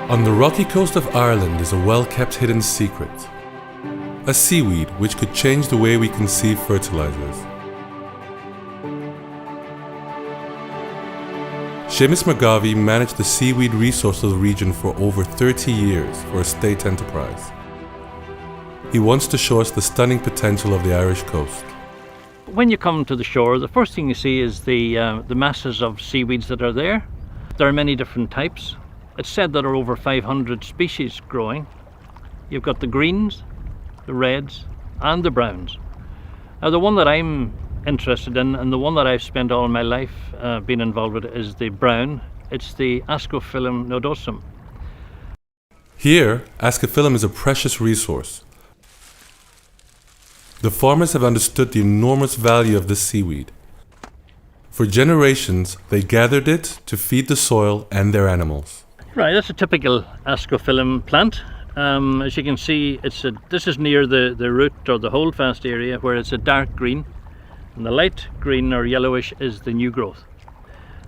On the rocky coast of Ireland is a well-kept hidden secret. A seaweed which could change the way we conceive fertilizers. Seamus McGarvey managed the seaweed resources region for over 30 years for a state enterprise. He wants to show us the stunning potential of the Irish coast. When you come to the shore, the first thing you see is the masses of seaweeds that are there. There are many different types. It's said that there are over 500 species growing. You've got the greens, the reds and the browns. Now the one that I'm interested in and the one that I've spent all my life being involved with is the brown. It's the Ascophyllum nodosum. Here, Ascophyllum is a precious resource. The farmers have understood the enormous value of this seaweed. For generations, they gathered it to feed the soil and their animals. Right, that's a typical Ascophyllum plant. As you can see, this is near the root or the holdfast area where it's a dark green, and the light green or yellowish is the new growth.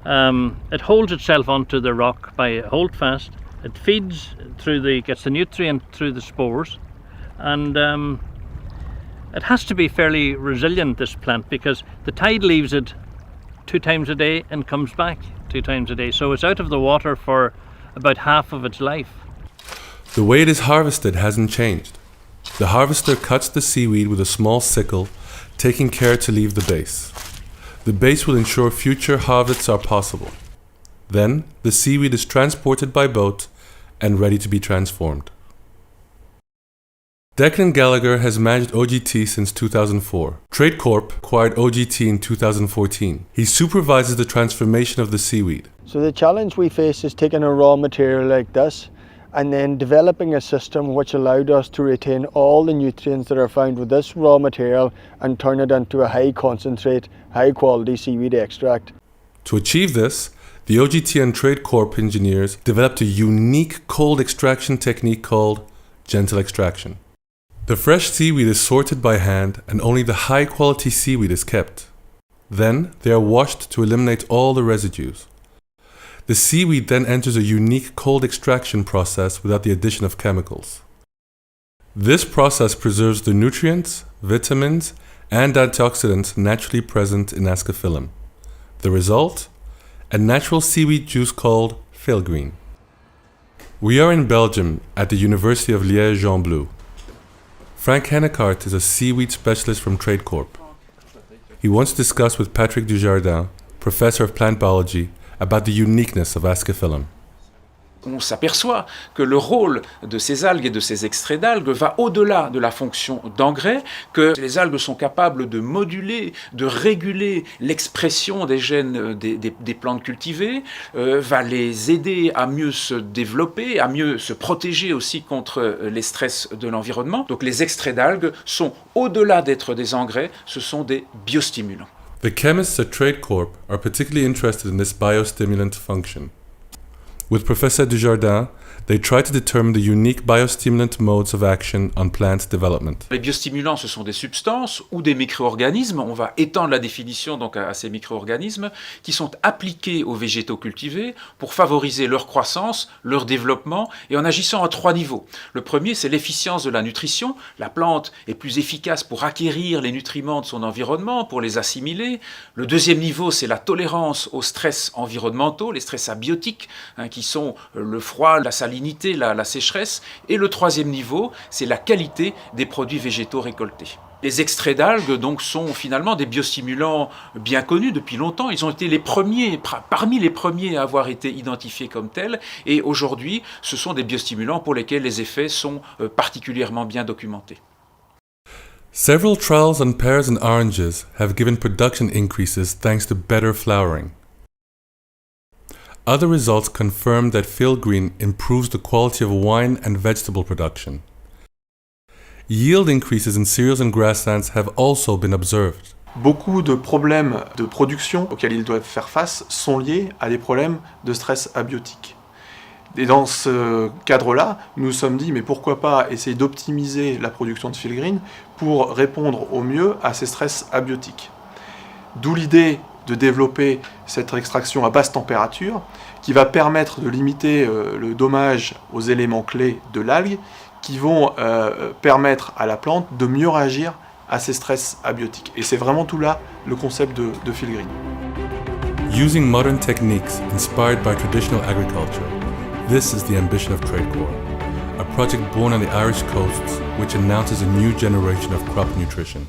It holds itself onto the rock by holdfast. It feeds gets the nutrient through the spores, and it has to be fairly resilient, this plant, because the tide leaves it 2 times a day and comes back 2 times a day. So it's out of the water for about half of its life. The way it is harvested hasn't changed. The harvester cuts the seaweed with a small sickle, taking care to leave the base. The base will ensure future harvests are possible. Then, the seaweed is transported by boat and ready to be transformed. Declan Gallagher has managed OGT since 2004. Trade Corp acquired OGT in 2014. He supervises the transformation of the seaweed. So the challenge we face is taking a raw material like this and then developing a system which allowed us to retain all the nutrients that are found with this raw material and turn it into a high concentrate, high quality seaweed extract. To achieve this, the OGT and Trade Corp engineers developed a unique cold extraction technique called gentle extraction. The fresh seaweed is sorted by hand and only the high quality seaweed is kept. Then they are washed to eliminate all the residues. The seaweed then enters a unique cold extraction process without the addition of chemicals. This process preserves the nutrients, vitamins, and antioxidants naturally present in Ascophyllum. The result? A natural seaweed juice called phylgreen. We are in Belgium at the University of Liège-Jean-Blou. Frank Hennekart is a seaweed specialist from Trade Corp. He wants to discuss with Patrick Dujardin, professor of plant biology, about the uniqueness of Ascophyllum. On s'aperçoit que le rôle de ces algues et de ces extraits d'algues va au-delà de la fonction d'engrais, que les algues sont capables de moduler, de réguler l'expression des gènes des plantes cultivées, va les aider à mieux se développer, à mieux se protéger aussi contre les stress de l'environnement. Donc les extraits d'algues sont, au-delà d'être des engrais, ce sont des biostimulants. The chemists at Trade Corp are particularly interested in this biostimulant function. With Professor Dujardin, they try to determine the unique biostimulant modes of action on plant development. Les biostimulants, ce sont des substances ou des micro-organismes. On va étendre la définition donc à ces micro-organismes qui sont appliqués aux végétaux cultivés pour favoriser leur croissance, leur développement et en agissant à 3 niveaux. Le premier, c'est l'efficience de la nutrition. La plante est plus efficace pour acquérir les nutriments de son environnement, pour les assimiler. Le deuxième niveau, c'est la tolérance aux stress environnementaux, les stress abiotiques, qui sont le froid, la salinité, la sécheresse. Et le troisième niveau, c'est la qualité des produits végétaux récoltés. Les extraits d'algues donc sont finalement des biostimulants bien connus depuis longtemps. Ils ont été les premiers, parmi les premiers à avoir été identifiés comme tels. Et aujourd'hui, ce sont des biostimulants pour lesquels les effets sont particulièrement bien documentés. Several trials on pears and oranges have given production increases thanks to better flowering. Other results confirm that phylgreen improves the quality of wine and vegetable production. Yield increases in cereals and grasslands have also been observed. Beaucoup de problèmes de production auxquels ils doivent faire face sont liés à des problèmes de stress abiotique. Et dans ce cadre-là, nous nous sommes dit, mais pourquoi pas essayer d'optimiser la production de phylgreen pour répondre au mieux à ces stress abiotiques. D'où l'idée de développer cette extraction à basse température qui va permettre de limiter le dommage aux éléments clés de l'algue qui vont permettre à la plante de mieux réagir à ces stress abiotiques. Et c'est vraiment tout là le concept de phylgreen. Using modern techniques inspired by traditional agriculture, this is the ambition of TradeCorp, a project born on the Irish coasts which announces a new generation of crop nutrition.